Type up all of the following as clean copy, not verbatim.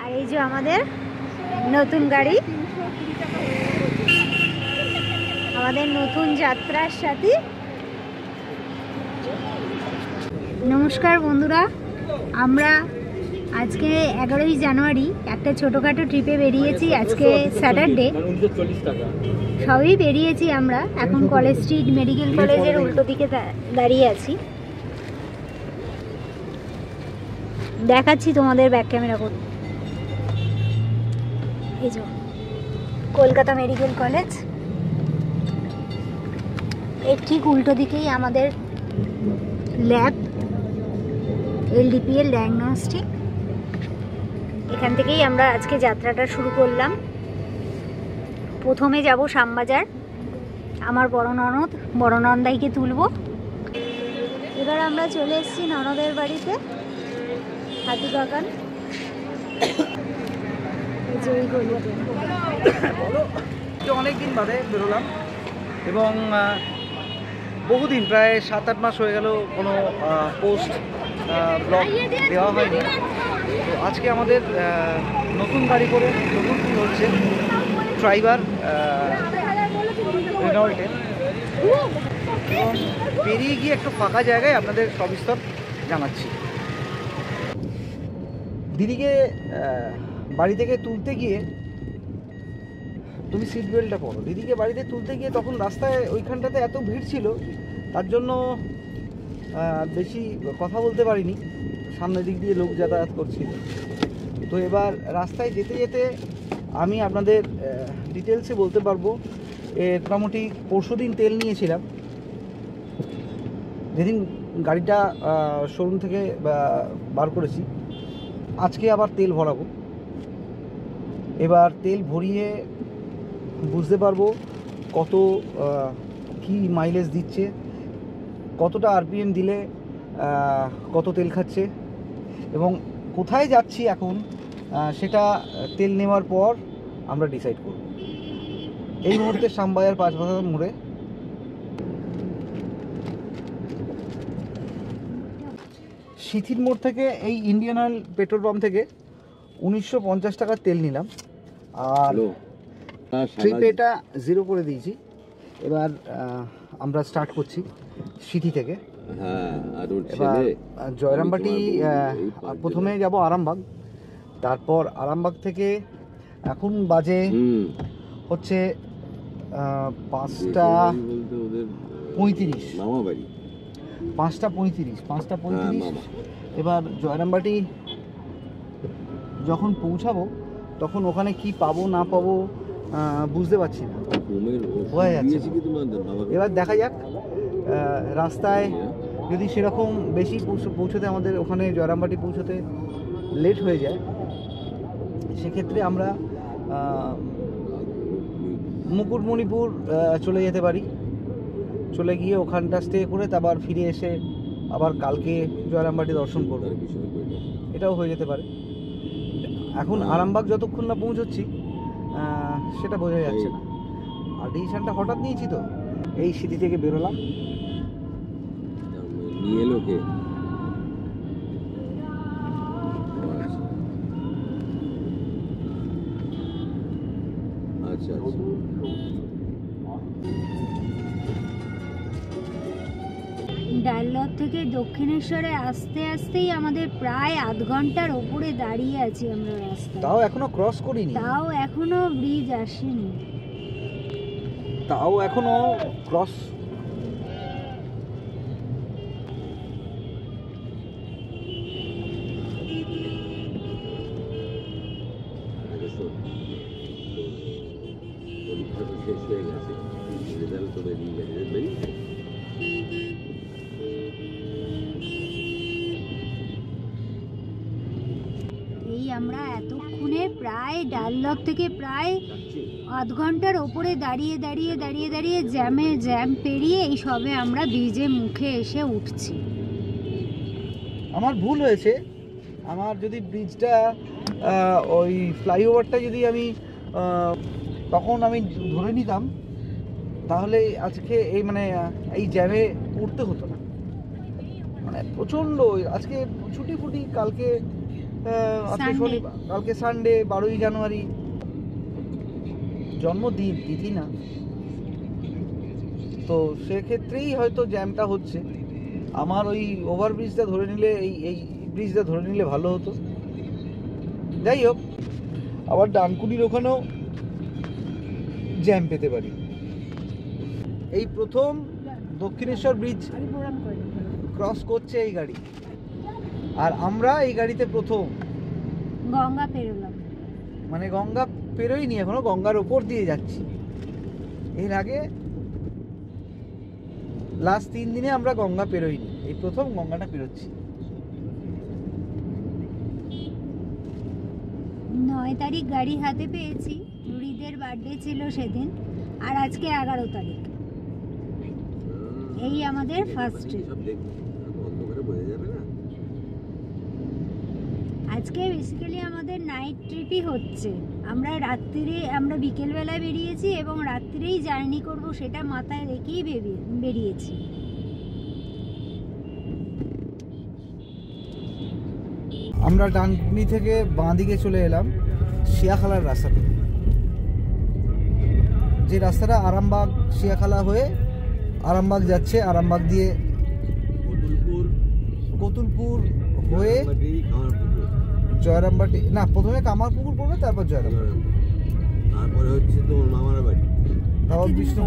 আর এই যে আমাদের নতুন গাড়ি, আমাদের নতুন যাত্রার সাথী। নমস্কার বন্ধুরা, আমরা আজকে 11ই জানুয়ারি একটা ছোটোখাটো ট্রিপে বেরিয়েছি। আজকে স্যাটারডে, সবই বেরিয়েছি আমরা। এখন কলেজ স্ট্রিট মেডিকেল কলেজের উল্টো দিকে দাঁড়িয়ে আছি। দেখাচ্ছি তোমাদের ব্যাক ক্যামেরা করতে। এই যে কলকাতা মেডিকেল কলেজ, এর ঠিক উল্টো দিকেই আমাদের ল্যাব, LDPL ডায়াগনস্টিক। এখান থেকেই আমরা আজকে যাত্রাটা শুরু করলাম। প্রথমে যাব শ্যামবাজার, আমার বড় নন্দাইকে তুলব। এবার আমরা চলে এসেছি ননদের বাড়িতে, হাতিবাগান। অনেকদিন বাদে বেরোলাম এবং বহুদিন, প্রায় 7-8 মাস হয়ে গেল কোনো পোস্ট ব্লগ দেওয়া হয়নি। তো আজকে আমাদের নতুন গাড়ি করে নতুন ট্যুর হচ্ছে, ট্রাইবার রেনল্টের। এবং বেরিয়ে গিয়ে একটু ফাঁকা জায়গায় আপনাদের সবিস্তর জানাচ্ছি। দিদিকে বাড়ি থেকে তুলতে গিয়ে, তুমি সিট বেল্টটা পরো, দিদিকে বাড়িতে তুলতে গিয়ে তখন রাস্তায় ওইখানটাতে এত ভিড় ছিল, তার জন্য বেশি কথা বলতে পারিনি। সামনের দিক দিয়ে লোক যাতায়াত করছিল। তো এবার রাস্তায় যেতে যেতে আমি আপনাদের ডিটেলসে বলতে পারবো। মোটামুটি পরশুদিন তেল নিয়েছিলাম, যেদিন গাড়িটা শোরুম থেকে বার করেছি। আজকে আবার তেল ভরাবো। এবার তেল ভরিয়ে বুঝতে পারবো কত কি মাইলেজ দিচ্ছে, কতটা RPM দিলে কত তেল খাচ্ছে এবং কোথায় যাচ্ছি এখন, সেটা তেল নেওয়ার পর আমরা ডিসাইড করব। এই মুহূর্তে শ্যামবাজার 5 বাজার মোড়ে। সিথির মোড় থেকে এই ইন্ডিয়ান অয়েল পেট্রোল পাম্প থেকে 1950 টাকার তেল নিলাম। আর ট্রিপে এটা 0 করে দিয়েছি। এবার আমরা স্টার্ট করছি সিথি থেকে। এবার জয়রামবাটি, প্রথমে যাব আরামবাগ, তারপর আরামবাগ থেকে এখন বাজে হচ্ছে 5:35। এবার জয়রামবাটি যখন পৌঁছাবো তখন ওখানে কি পাবো না পাবো বুঝতে পারছি না, বোঝা যাচ্ছে। এবার দেখা যাক, রাস্তায় যদি সেরকম বেশি পৌঁছতে, আমাদের ওখানে জয়রামবাটি পৌঁছতে লেট হয়ে যায়, সেক্ষেত্রে আমরা মুকুটমণিপুর চলে যেতে পারি। চলে গিয়ে ওখানটা স্টে করে তারপর ফিরে এসে আবার কালকে জয়রামবাটি দর্শন করব, এটাও হয়ে যেতে পারে। এখন আরামবাগ যতক্ষণ না পৌঁছচ্ছি সেটা বোঝা যাচ্ছে না। আর ডিসিশনটা হঠাৎ নিয়েছি, তো এই সিটি থেকে বেরোলাম। ডাললক থেকে দক্ষিণেশ্বরে আসতে আসতেই আমাদের প্রায় আধ ঘন্টার ওপরে দাঁড়িয়ে আছি আমরা রাস্তায়। তাও এখনো ক্রস করিনি, তাও এখনো ব্রিজ আসেনি, তাও এখনো ক্রস। এই আমরা এতক্ষণে প্রায় ডাললক থেকে প্রায় আধ ঘন্টার ওপরে দাঁড়িয়ে দাঁড়িয়ে দাঁড়িয়ে দাঁড়িয়ে জ্যাম পেরিয়ে এই সবে আমরা ব্রিজের মুখে এসে উঠছি। আমার ভুল হয়েছে। আমার যদি ব্রিজটা, ওই ফ্লাইওভারটা যদি আমি তখন আমি ধরে নিতাম, তাহলে আজকে এই জ্যামে পড়তে হতো না। মানে প্রচণ্ড, আজকে ছুটি কালকে আজকে শনিবার, কালকে সানডে, 12ই জানুয়ারি, জন্মদিন, তিথি না, তো সেক্ষেত্রেই হয়তো জ্যামটা হচ্ছে। আমার ওই ওভারব্রিজটা ধরে নিলে, এই ব্রিজটা ধরে নিলে ভালো হতো। যাই হোক, আবার ডানকুনির ওখানেও জ্যাম পেতে পারি। এই প্রথম দক্ষিণেশ্বর ব্রিজ ক্রস করছে এই গাড়ি, আর আমরা এই গাড়িতে প্রথম গঙ্গা পেরোলাম, মানে গঙ্গা পেরোইনি এখনো, গঙ্গার ওপর দিয়ে যাচ্ছি। এর আগে লাস্ট 3 দিনে আমরা গঙ্গা পেরোইনি, এই প্রথম গঙ্গাটা পেরোচ্ছি। 9 তারিখ গাড়ি হাতে পেয়েছি, রুড়িদের বার্থডে ছিল সেদিন, আর আজকে 11 তারিখ। এই আমাদের ফার্স্ট ট্রিপ। আজকে বেসিক্যালি আমাদের নাইট ট্রিপই হচ্ছে। আমরা বিকেলবেলায় বেরিয়েছি এবং রাত্রিরেই জার্নি করব সেটা মাথায় রেখেই বেরিয়েছি। আমরা ডানকুনি থেকে বাঁ দিকে চলে এলাম শিয়াখালার রাস্তাতে, যে রাস্তাটা আরামবাগ শিয়াখালা হয়ে আরামবাগ যাচ্ছে, আরামবাগ দিয়ে কতুলপুর হয়ে জয়রামবাটি, না প্রথমে কামারপুকুর পড়বে, তারপর জয়রামবাটি, তারপরে হচ্ছে তোমার মামার বাড়ি, তারপর বিষ্ণু।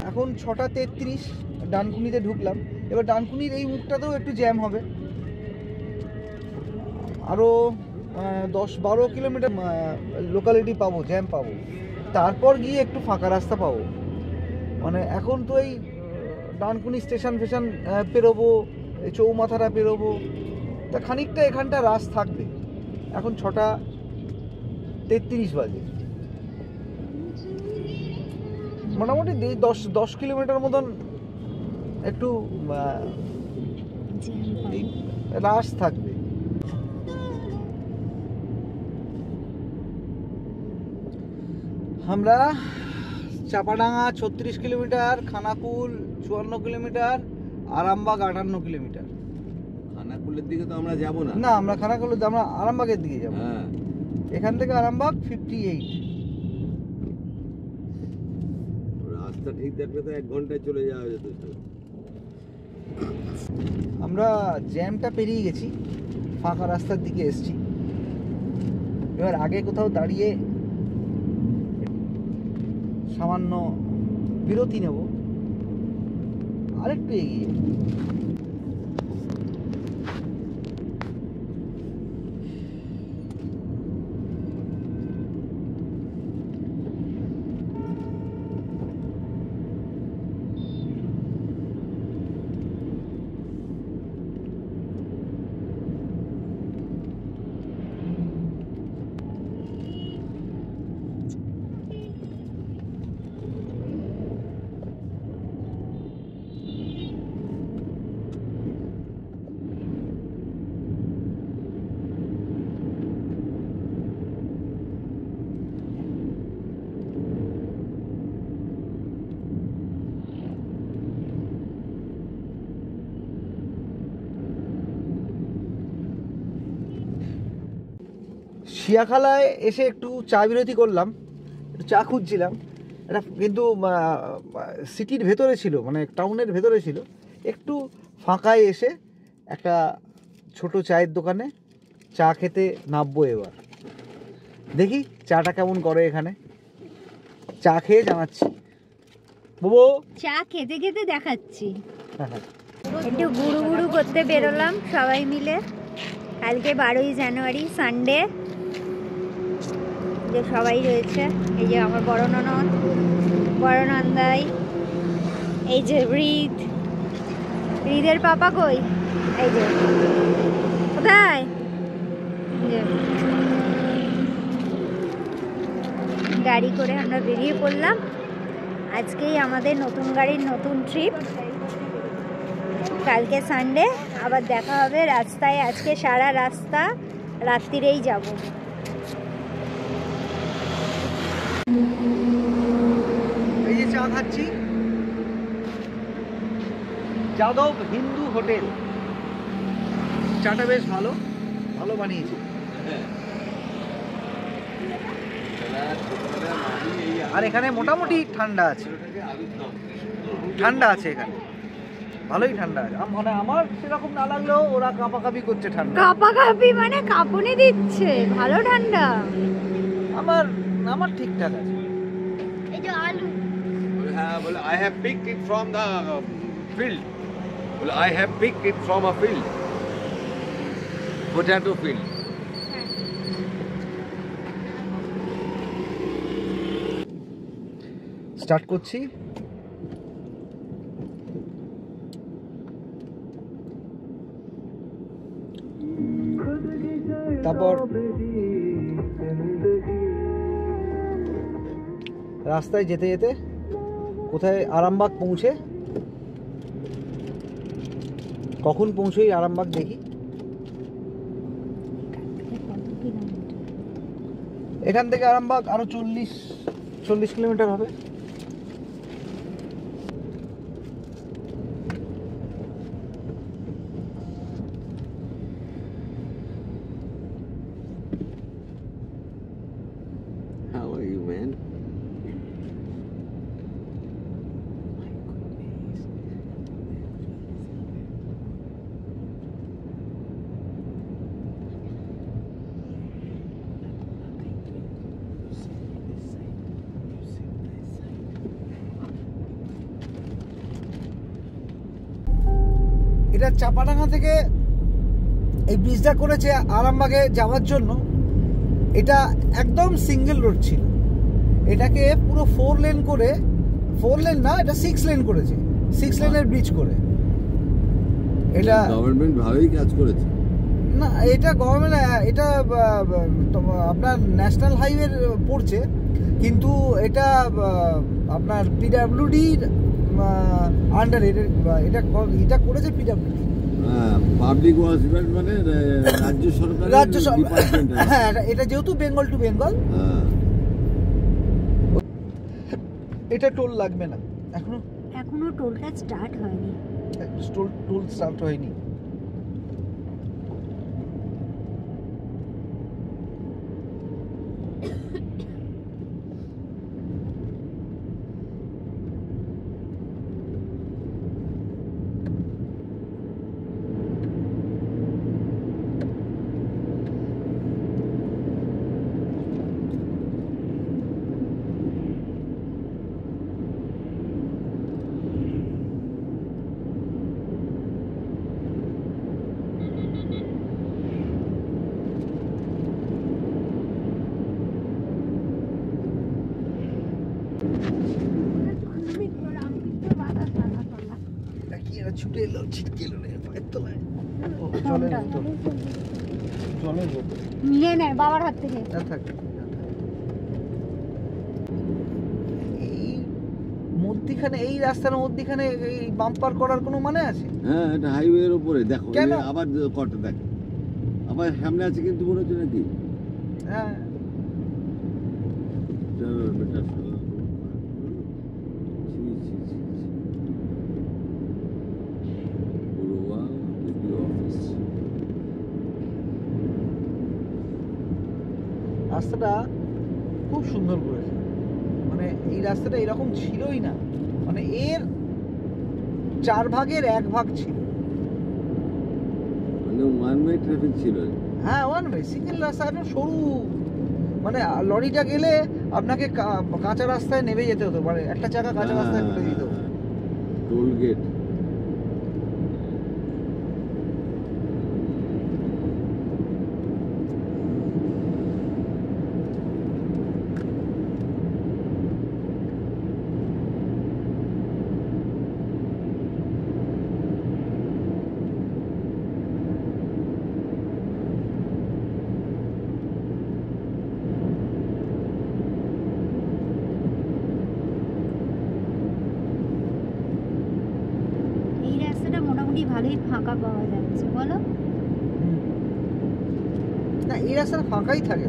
এখন 6:33 ডানকুনিতে ঢুকলাম। এবার ডানকুনির এই মুখটাতেও একটু জ্যাম হবে, আরও 10-12 কিলোমিটার লোকালিটি পাবো, জ্যাম পাবো, তারপর গিয়ে একটু ফাঁকা রাস্তা পাবো। মানে এখন তো এই ডানকুনি স্টেশন ফেশন পেরোবো, এই চৌমাথাটা পেরোবো, তা খানিকটা এখানটা রাস থাকবে। এখন 6:33 বাজে, মোটামুটি 10 কিলোমিটার মতন একটু রাস থাকবে। আমরা Chapadanga 36 kilometre, Khanakul 54 kilometre, Arambagh 58 kilometre. খানাকুলের দিকে তো আমরা যাব না, না আমরা খানাকুল, আমরা আরামবাগের দিকে যাব। হ্যাঁ, এখান থেকে আরামবাগ 58। রাস্তা ঠিক থাকলে তো 1 ঘন্টায় চলে যাওয়া যেত। আমরা জ্যামটা পেরিয়ে গেছি, ফাঁকা রাস্তার দিকে এসছি। এবার আগে কোথাও দাঁড়িয়ে সামান্য বিরতি নেব, আরেকটু এগিয়ে। শিয়াখালায় এসে একটু চা বিরতি করলাম, একটু চা খুঁজছিলাম। এটা কিন্তু সিটির ভেতরে ছিল, মানে টাউনের ভেতরে ছিল। একটু ফাঁকায় এসে একটা ছোট চায়ের দোকানে চা খেতে নামবো। এবার দেখি চাটা কেমন করে এখানে, চা খেয়ে জানাচ্ছি। বাবু চা খেতে খেতে দেখাচ্ছি। একটু গুড়ু গুড়ু করতে বেরোলাম সবাই মিলে। কালকে 12ই জানুয়ারি, সানডে, যে সবাই রয়েছে। এই যে আমার বড় ননদ, বড় নন্দাই, এই যে হৃদের পাপা কই, এই যে কোথায়, গাড়ি করে আমরা বেরিয়ে পড়লাম। আজকেই আমাদের নতুন গাড়ির নতুন ট্রিপ। কালকে সানডে, আবার দেখা হবে রাস্তায়। আজকে সারা রাস্তা রাত্রিরেই যাব। এই যে চা খাচ্ছি, যাদব হিন্দু হোটেল। চাটা বেশ ভালো, ভালো বানিয়েছে। আর এখানে মোটামুটি ঠান্ডা আছে, ঠান্ডা আছে এখানে, ভালোই ঠান্ডা আছে। মানে আমার সেরকম না লাগলেও ওরা কাঁপাকাঁপি করছে ঠান্ডা। কাঁপাকাঁপি মানে কাঁপুনি দিচ্ছে, ভালো ঠান্ডা। আমার আমার ঠিকঠাক আছে। এই যে আলু বলে I have picked it from the field. বলে I have picked it from a field. Potato field. Start করছি। তারপর রাস্তায় যেতে যেতে কোথায় আরামবাগ পৌঁছে, কখন পৌঁছই আরামবাগ দেখি। এখান থেকে আরামবাগ আরো 40 কিলোমিটার হবে। How are you, man? এটা চাপাডাঙ্গা থেকে এই ব্রিজটা করেছে আরামবাগে যাওয়ার জন্য। এটা একদম সিঙ্গেল রোড ছিল, এটাকে পুরো 4 লেন করে, 4 লেন না, এটা 6 লেন করেছে, 6 লেনের ব্রিজ করে। এটা গভর্নমেন্ট ভালোই কাজ করেছে। না, এটা গভর্নমেন্ট, এটা আপনার ন্যাশনাল হাইওয়ে পড়ছে, কিন্তু এটা আপনার পিডাব্লিউডির আন্ডারে এটা করেছে পিডাব্লিউডি। পাবলিক ওয়ার্কস মানে রাজ্য সরকার, হ্যাঁ, এটা যেহেতু বেঙ্গল টু বেঙ্গল, এটা টোল লাগবে না। এখনো টোলটা স্টার্ট হয়নি। টোল স্টার্ট হয়নি। ছুটে এলো, ছিটকে এলো পায়ের তলায়। জলের বোতল নিয়ে নেয় বাবার হাত থেকে। এই মধ্যিখানে, এই রাস্তার মধ্যিখানে এই বাম্পার করার কোনো মানে আছে? হ্যাঁ, এটা হাইওয়ের উপরে। দেখো কেন? আবার কট দেখ, আবার সামনে আছে কিন্তু মনে হচ্ছে নাকি। হ্যাঁ, বেটা রাস্তাটা খুব সুন্দর করেছে। মানে এই রাস্তাটা এরকম ছিলই না, মানে এর 4 ভাগের 1 ভাগ ছিল। মানে ওয়ান ওয়ে ট্রাফিক ছিল। হ্যাঁ, ওয়ান ওয়ে, সিঙ্গেল রাস্তা, একদম সরু। মানে লরিটা গেলে আপনাকে কাঁচা রাস্তায় নেমে যেতে হতো, মানে একটা চাকা কাঁচা রাস্তায় ফেলে দিত। Toll gate. ভালোই ফাঁকা পাওয়া যাচ্ছে, বলো? না, এই রাস্তাটা ফাঁকাই থাকে।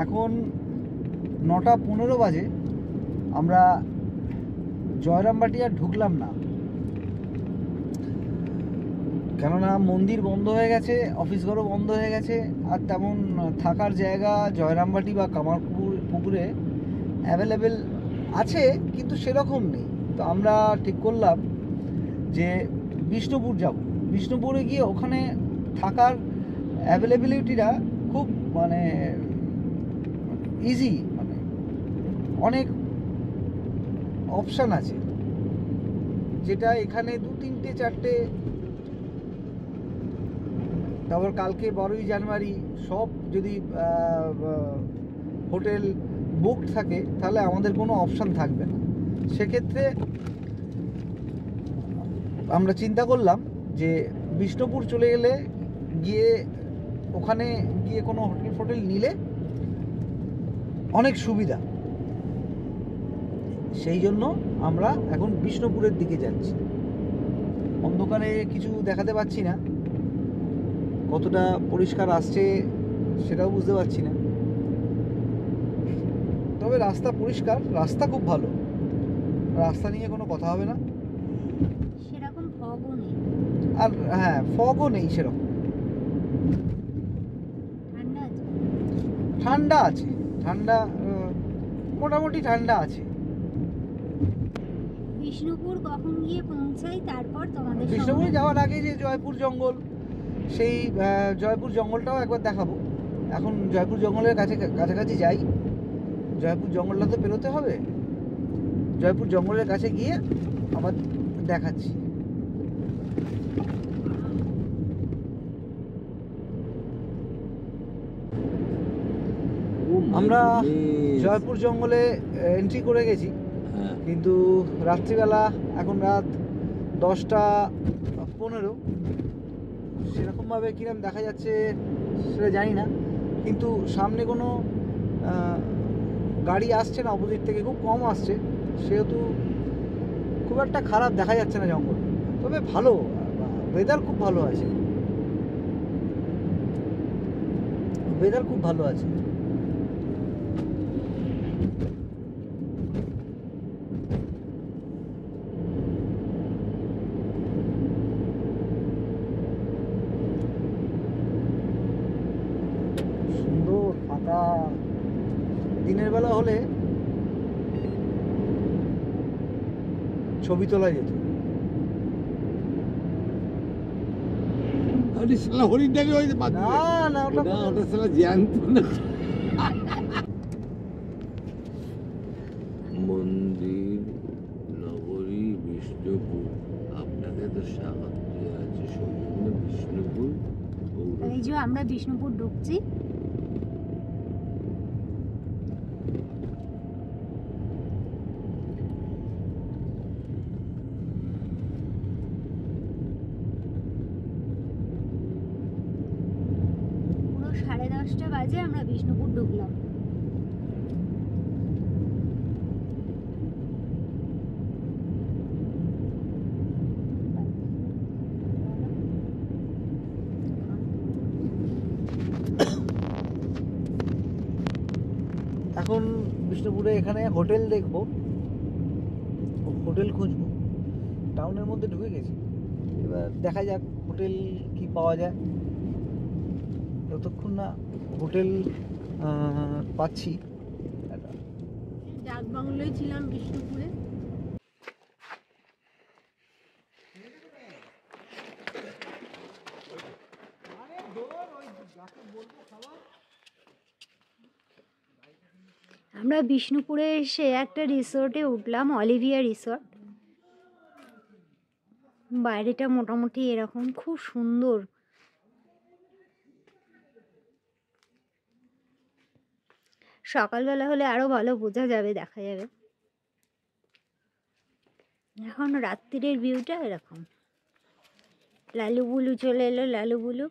এখন 9:15 বাজে, আমরা জয়রামবাটি আর ঢুকলাম না, কেননা মন্দির বন্ধ হয়ে গেছে, অফিস ঘরও বন্ধ হয়ে গেছে, আর তেমন থাকার জায়গা জয়রামবাটি বা কামারপুকুরে অ্যাভেলেবেল আছে কিন্তু সেরকম নেই। তো আমরা ঠিক করলাম যে বিষ্ণুপুর যাব। বিষ্ণুপুরে গিয়ে ওখানে থাকার অ্যাভেলেবিলিটিটা খুব মানে ইজি, মানে অনেক অপশান আছে, যেটা এখানে 2, 3, 4টে। তারপর কালকে 12ই জানুয়ারি, সব যদি হোটেল বুকড থাকে তাহলে আমাদের কোনো অপশান থাকবে না। সেক্ষেত্রে আমরা চিন্তা করলাম যে বিষ্ণুপুর চলে গেলে গিয়ে ওখানে গিয়ে কোনো হোটেল নিলে অনেক সুবিধা। সেই জন্য আমরা এখন বিষ্ণুপুরের দিকে যাচ্ছি। অন্ধকারে কিছু দেখাতে পাচ্ছি না, কতটা পরিষ্কার আসছে সেটাও বুঝতে পারছি না, তবে রাস্তা পরিষ্কার, রাস্তা খুব ভালো, রাস্তা নিয়ে কোনো কথা হবে না। সেরকম ফগও নেই, আর হ্যাঁ, ফগও নেই সেরকম। ঠান্ডা আছে, ঠান্ডা মোটামুটি ঠান্ডা আছে। বিষ্ণুপুর কখন গিয়ে পৌঁছাই তারপর তোমাদের বিষ্ণুপুরে যাওয়ার আগে যে জয়পুর জঙ্গল, সেই জয়পুর জঙ্গলটাও একবার দেখাবো। এখন জয়পুর জঙ্গলের কাছাকাছি যাই, জয়পুর জঙ্গলটা তো পেরোতে হবে, জয়পুর জঙ্গলের কাছে গিয়ে আবার দেখাচ্ছি। আমরা জয়পুর জঙ্গলে এন্ট্রি করে গেছি, কিন্তু রাত্রিবেলা, এখন রাত 10:15, সেরকমভাবে কিরম দেখা যাচ্ছে সেটা জানি না, কিন্তু সামনে কোনো গাড়ি আসছে না, অপোজিট থেকে খুব কম আসছে, সেহেতু খুব একটা খারাপ দেখা যাচ্ছে না জঙ্গল। তবে ভালো, ওয়েদার খুব ভালো আছে, ওয়েদার খুব ভালো আছে। সুন্দর ফাঁকা, দিনের বেলা হলে ছবি তোলা যেত। হরিণটাকে না, ওটা জ্যান্ত না। মন্দির নগরী বিষ্ণুপুর, আপনাকে তো স্বাগত আছে সম্পূর্ণ বিষ্ণুপুর। এই যে আমরা বিষ্ণুপুর ঢুকছি। পুরো 10:30 বাজে আমরা বিষ্ণুপুর ঢুকলাম। এখন বিষ্ণুপুরে এখানে হোটেল দেখবো, হোটেল খুঁজবো। টাউনের মধ্যে ঢুকে গেছি, এবার দেখা যাক হোটেল কি পাওয়া যায়। যতক্ষণ না হোটেল পাচ্ছি। ডাক বাংলোয় ছিলাম বিষ্ণুপুরে। আমরা বিষ্ণুপুরে এসে একটা রিসোর্টে উঠলাম, অলিভিয়া রিসোর্ট। বাইরেটা মোটামুটি এরকম, খুব সুন্দর। সকালবেলা হলে আরো ভালো বোঝা যাবে, দেখা যাবে। এখন রাত্রির ভিউটা এরকম। লালু বুলু চলে এলো, লালু বুলু।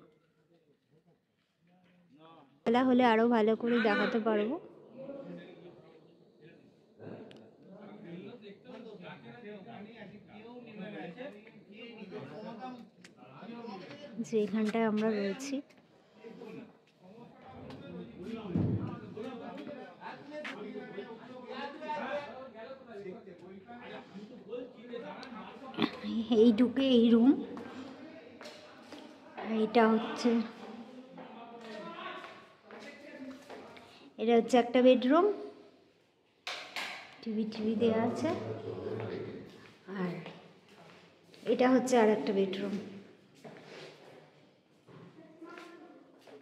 বেলা হলে আরো ভালো করে দেখাতে পারবো। যেখানটায় আমরা রয়েছি। এইটুকু এই রুম, এটা হচ্ছে একটা বেডরুম, টিভি দেওয়া আছে। আর এটা হচ্ছে আর একটা বেডরুম,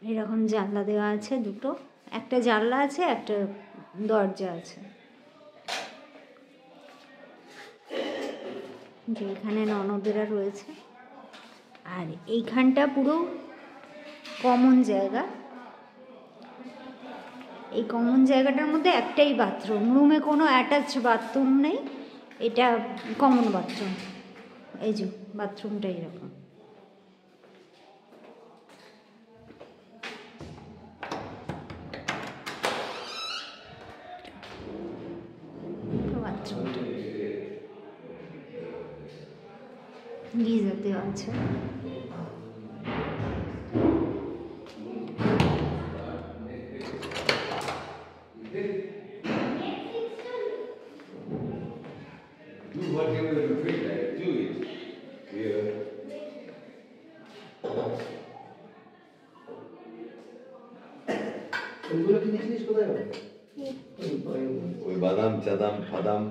এরকম জানলা দেওয়া আছে দুটো, একটা জানলা আছে, একটা দরজা আছে। যে এখানে ননদেরা রয়েছে। আর এইখানটা পুরো কমন জায়গা, এই কমন জায়গাটার মধ্যে একটাই বাথরুম, রুমে কোনো অ্যাটাচ বাথরুম নেই, এটা কমন বাথরুম। এই যে বাথরুমটা এরকম। বাথরুমটা গিজার দেওয়া আছে। Do whatever you feel like, do it. Yeah. ওইগুলো কিনেছিলিস কোথায়? ওই বাদাম চাদাম ফাদাম